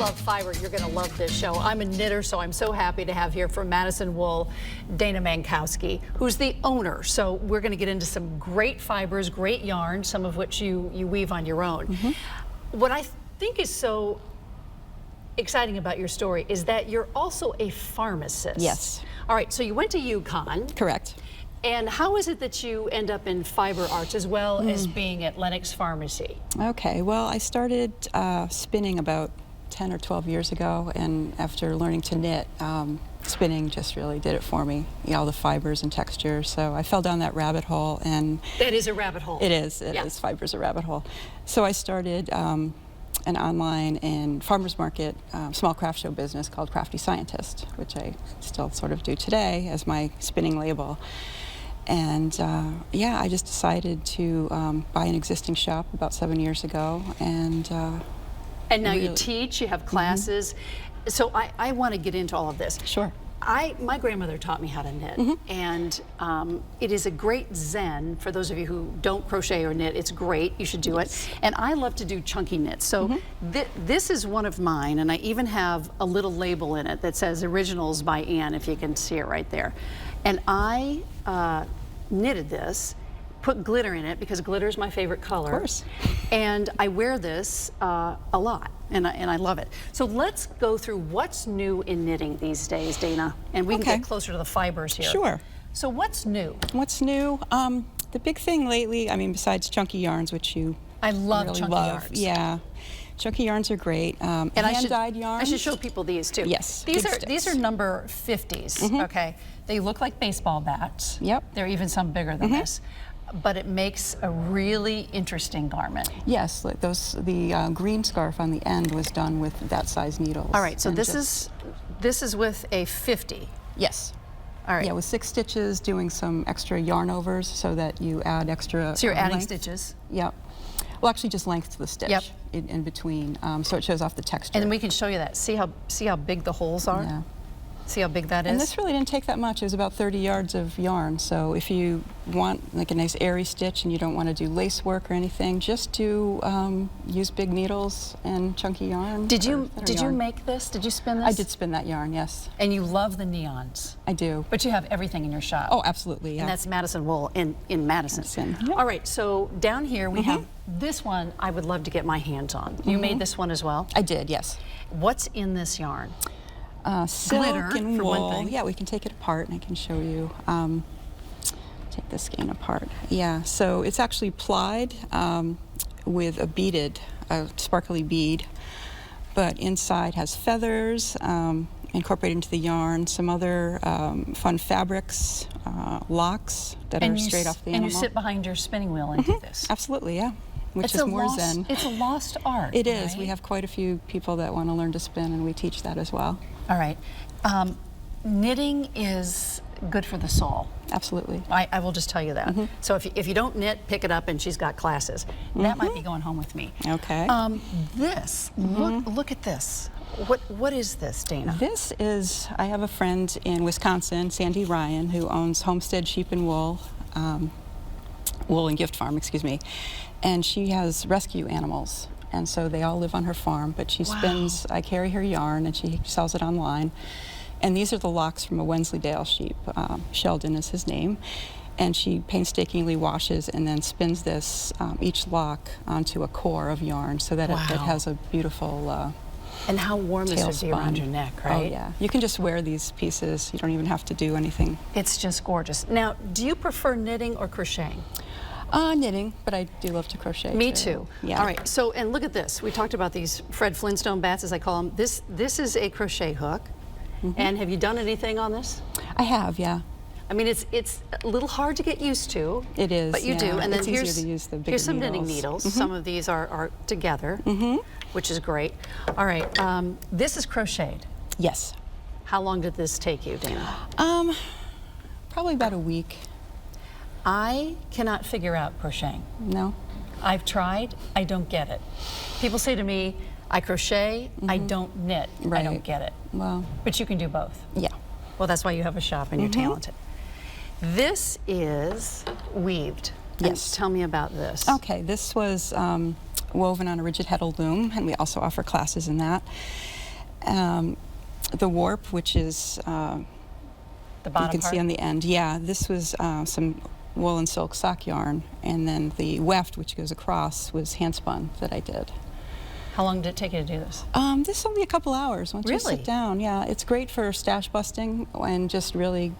love fiber, you're going to love this show. I'm a knitter, so I'm so happy to have here from Madison Wool, Dayna Mankowski, who's the owner. So we're going to get into some great fibers, great yarns, some of which you weave on your own. What I think is so exciting about your story is that you're also a pharmacist. Yes. All right, so you went to UConn. Correct. And how is it that you end up in fiber arts as well as being at Lenox Pharmacy? Okay, well, I started spinning about 10 or 12 years ago, and after learning to knit, spinning just really did it for me, all the fibers and textures. So I fell down that rabbit hole. And that is a rabbit hole. It is. It is. Fiber's a rabbit hole. So I started an online and farmers market small craft show business called Crafty Scientist, which I still sort of do today as my spinning label. And yeah, I just decided to buy an existing shop about 7 years ago, and now really, you teach, you have classes. So I want to get into all of this. Sure. My grandmother taught me how to knit, and it is a great zen for those of you who don't crochet or knit. It's great, you should do it. And I love to do chunky knits. So this is one of mine, and I even have a little label in it that says Originals by Anne, if you can see it right there. And I knitted this, put glitter in it because glitter is my favorite color. Of course. And I wear this a lot, and I love it. So let's go through what's new in knitting these days, Dayna, and we can get closer to the fibers here. Sure. So what's new? What's new? The big thing lately, I mean, besides chunky yarns, which you I love really chunky love. yarns. Yeah. Chunky yarns are great. And hand-dyed yarns. I should show people these too. Yes. These are number 50s. Okay. They look like baseball bats. Yep. There are even some bigger than this, but it makes a really interesting garment. Yes. Like the green scarf on the end was done with that size needles. All right. So this is with a 50. Yes. All right. Yeah, with 6 stitches, doing some extra yarn overs so that you add extra. So you're adding length. stitches. Yep. Well, actually, just length to the stitch in between, so it shows off the texture. And then we can show you that. See how big the holes are? Yeah. See how big that is? And this really didn't take that much. It was about 30 yards of yarn. So if you want like a nice airy stitch and you don't want to do lace work or anything, just do use big needles and chunky yarn. Did you make this? Did you spin this? I did spin that yarn, yes. And you love the neons. I do. But you have everything in your shop. Oh, absolutely, yeah. And that's Madison Wool in Madison. Yep. All right, so down here we have this one I would love to get my hands on. You made this one as well? I did, yes. What's in this yarn? Silk Glitter, and for wool. one thing. Yeah, we can take it apart and I can show you. Take this skein apart. Yeah, so it's actually plied with a beaded, sparkly bead, but inside has feathers incorporated into the yarn, some other fun fabrics, locks that are straight off the animal. And you sit behind your spinning wheel and do this? Absolutely, yeah. Which is more zen. It's a lost art. It is. Right? We have quite a few people that want to learn to spin, and we teach that as well. All right. Knitting is good for the soul. Absolutely. I will just tell you that. So if you don't knit, pick it up, and she's got classes. That might be going home with me. Okay. This, look at this. What is this, Dayna? This is, I have a friend in Wisconsin, Sandy Ryan, who owns Homestead Sheep and Wool, Wool and Gift Farm, excuse me, and she has rescue animals. And so they all live on her farm, but she spins, I carry her yarn, and she sells it online. And these are the locks from a Wensleydale sheep. Sheldon is his name. And she painstakingly washes and then spins this, each lock onto a core of yarn so that it has a beautiful and how warm this would be around your neck, right? Oh, yeah. You can just wear these pieces. You don't even have to do anything. It's just gorgeous. Now, do you prefer knitting or crocheting? Knitting, but I do love to crochet. Me too. Yeah. All right. So, and look at this. We talked about these Fred Flintstone bats, as I call them. This is a crochet hook. And have you done anything on this? I have, yeah. I mean, it's a little hard to get used to. It is, but you do. And then it's easier to use the bigger here's some needles. knitting needles. Some of these are together, which is great. All right. This is crocheted. Yes. How long did this take you, Dayna? Probably about a week. I cannot figure out crocheting. No? I've tried. I don't get it. People say to me, I crochet, I don't knit. I don't get it. Well. But you can do both. Yeah. Well, that's why you have a shop and you're talented. This is weaved. Yes. Tell me about this. Okay, this was woven on a rigid heddle loom, and we also offer classes in that. The warp, which is The you bottom can part? see on the end. Yeah, this was some wool and silk sock yarn, and then the weft, which goes across, was hand spun that I did. How long did it take you to do this? This is only a couple hours once you Really? sit down. Yeah, it's great for stash busting and just really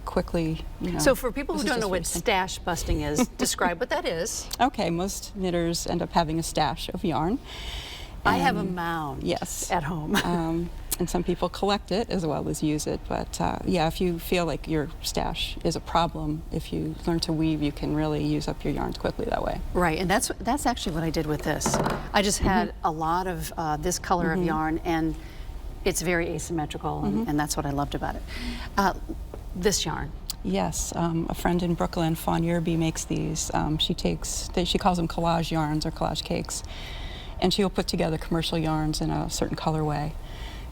quickly, you know. So for people who this is don't know just what racing. stash busting is, describe what that is. Okay, most knitters end up having a stash of yarn. I have a And- mound Yes. at home. And some people collect it as well as use it. But yeah, if you feel like your stash is a problem, if you learn to weave, you can really use up your yarns quickly that way. Right, and that's actually what I did with this. I just had a lot of this color of yarn, and it's very asymmetrical, and that's what I loved about it. This yarn. Yes, a friend in Brooklyn, Fawn Yerby, makes these. She calls them collage yarns or collage cakes. And she will put together commercial yarns in a certain colorway.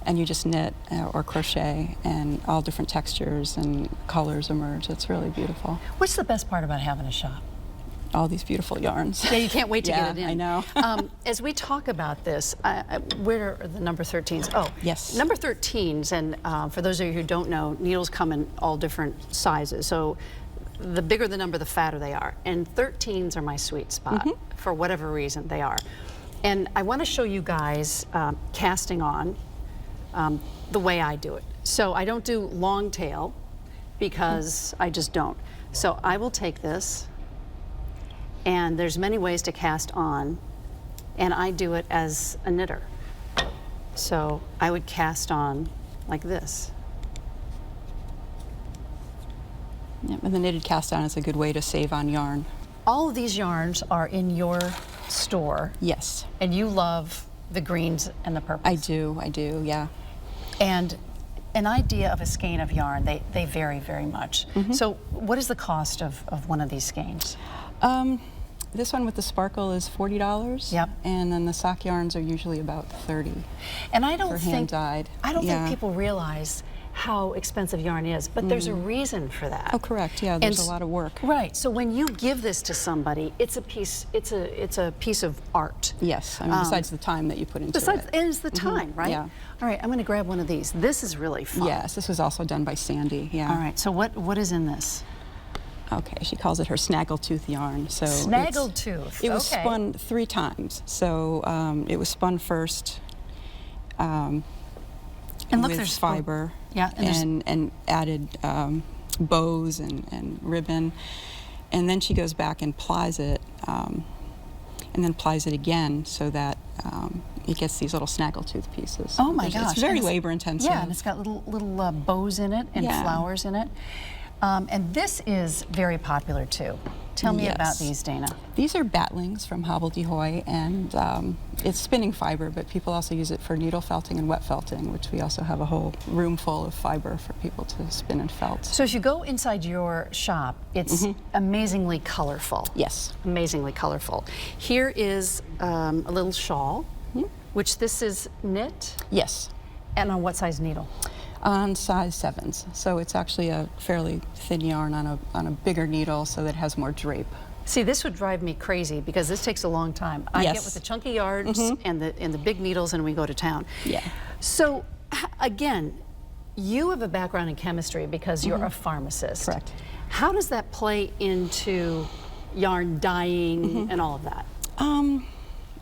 And you just knit or crochet, and all different textures and colors emerge. It's really beautiful. What's the best part about having a shop? All these beautiful yarns. Yeah, you can't wait to Yeah, get it in. I know. As we talk about this, where are the number 13s? Oh, Yes. Number 13s, and for those of you who don't know, needles come in all different sizes. So the bigger the number, the fatter they are. And 13s are my sweet spot, for whatever reason they are. And I want to show you guys casting on the way I do it. So I don't do long tail because I just don't. So I will take this, and there's many ways to cast on, and I do it as a knitter. So I would cast on like this. Yep, and the knitted cast on is a good way to save on yarn. All of these yarns are in your store, Yes, and you love the greens and the purples. I do, yeah. And an idea of a skein of yarn, they vary very much. So what is the cost of one of these skeins? This one with the sparkle is $40. Yep. And then the sock yarns are usually about $30 And I don't for think hand dyed. I don't Yeah. think people realize how expensive yarn is, but there's a reason for that. Oh, correct. Yeah, there's And a lot of work. Right. So when you give this to somebody, it's a piece. It's a piece of art. Yes, I mean, besides the time that you put into Besides, it. and it's the time, right? Yeah. All right. I'm going to grab one of these. This is really fun. Yes, this was also done by Sandy. Yeah. All right. So what is in this? Okay, she calls it her Snaggletooth yarn. So Snaggletooth. It was okay. spun 3 times. So it was spun first And look, with there's fiber. Yeah, and there's- And added bows and ribbon. And then she goes back and plies it, and then plies it again so that it gets these little snaggletooth pieces. Oh my gosh! It's very And labor intensive. Yeah, and it's got little bows in it and Yeah. flowers in it. And this is very popular too. Tell me about Yes. these, Dayna. These are batlings from Hobbledehoy, and it's spinning fiber, but people also use it for needle felting and wet felting, which we also have a whole room full of fiber for people to spin and felt. So as you go inside your shop, it's amazingly colorful. Yes. Amazingly colorful. Here is a little shawl, which this is knit, Yes. and on what size needle? On size 7s, so it's actually a fairly thin yarn on a bigger needle, so that it has more drape. See, this would drive me crazy because this takes a long time. I get Yes. with the chunky yards and the big needles, and we go to town. Yeah. So again, you have a background in chemistry because you're a pharmacist. Correct. How does that play into yarn dyeing and all of that?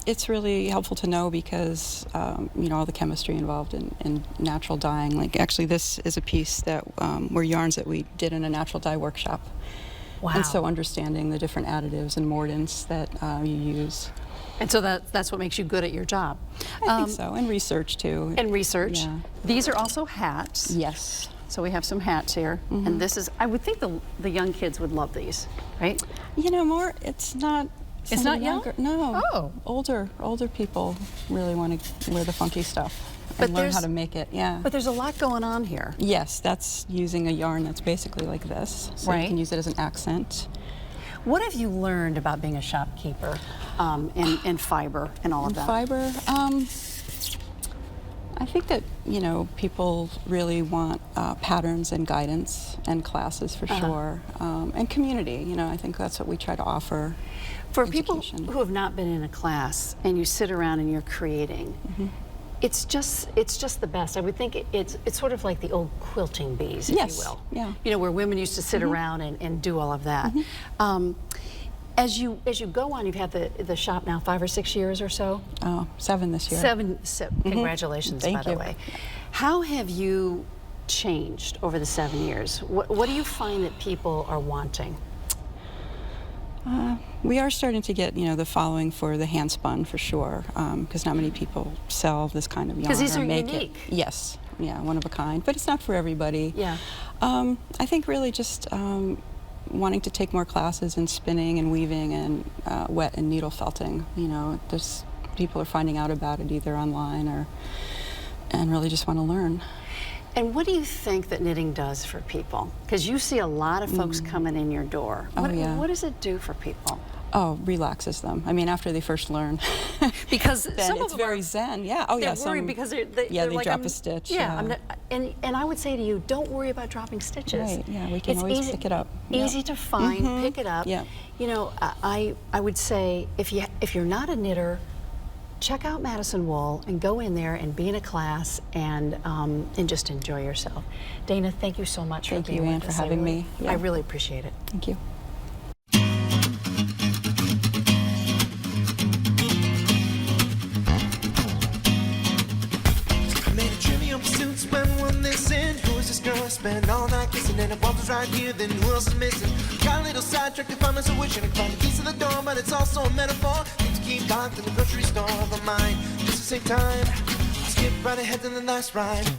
It's really helpful to know because you know, all the chemistry involved in natural dyeing. Like actually, this is a piece that were yarns that we did in a natural dye workshop. Wow. And so understanding the different additives and mordants that you use. And so that's what makes you good at your job. I think so, and research too. And research. Yeah. These are also hats. Yes. So we have some hats here. And this is, I would think the young kids would love these, right? You know, more, it's not. It's some of not the young? younger- No. Oh. Older people really want to wear the funky stuff But and learn there's- how to make it. Yeah. But there's a lot going on here. Yes, that's using a yarn that's basically like this, so Right. you can use it as an accent. What have you learned about being a shopkeeper and fiber and all of that? Fiber. I think that, you know, people really want patterns and guidance and classes for sure, and community. You know, I think that's what we try to offer. For people Education. who have not been in a class and you sit around and you're creating, it's just the best. I would think it's sort of like the old quilting bees, if Yes, you will. yeah. You know, where women used to sit around and do all of that. As you go on, you've had the shop now 5 or 6 years or so. Oh, 7 this year. Congratulations, Thank by the you. way. How have you changed over the 7 years? What do you find that people are wanting? We are starting to get, the following for the hand spun for sure, because not many people sell this kind of yarn. Because these or are make unique. It. Yes, yeah, one of a kind, but it's not for everybody. Yeah. I think really just wanting to take more classes in spinning and weaving and wet and needle felting. There's people are finding out about it either online and really just want to learn. And what do you think that knitting does for people? Because you see a lot of folks coming in your door. Oh, yeah. What does it do for people? Oh, relaxes them. I mean, after they first learn. Because then some it's of them very zen. Yeah. Oh, they're yeah. worried because they're they like, drop a stitch. Yeah. Yeah. I'm not, and I would say to you, don't worry about dropping stitches. Right. Yeah. We can It's always easy, pick it up. Easy to find. Pick it up. Yeah. I would say if you're not a knitter, check out Madison Wool and go in there and be in a class and just enjoy yourself. Dayna, thank you so much for being with us. Thank you, Anne, for having me. Yeah. I really appreciate it. Thank you. Spend all night kissing and the bumper's right here, then who else is missing? Got a little sidetracked if I'm so wishing I could find the keys to the door, but it's also a metaphor. Need to keep locked in the grocery store of my mind. Just to save time, I'll skip right ahead to the last ride.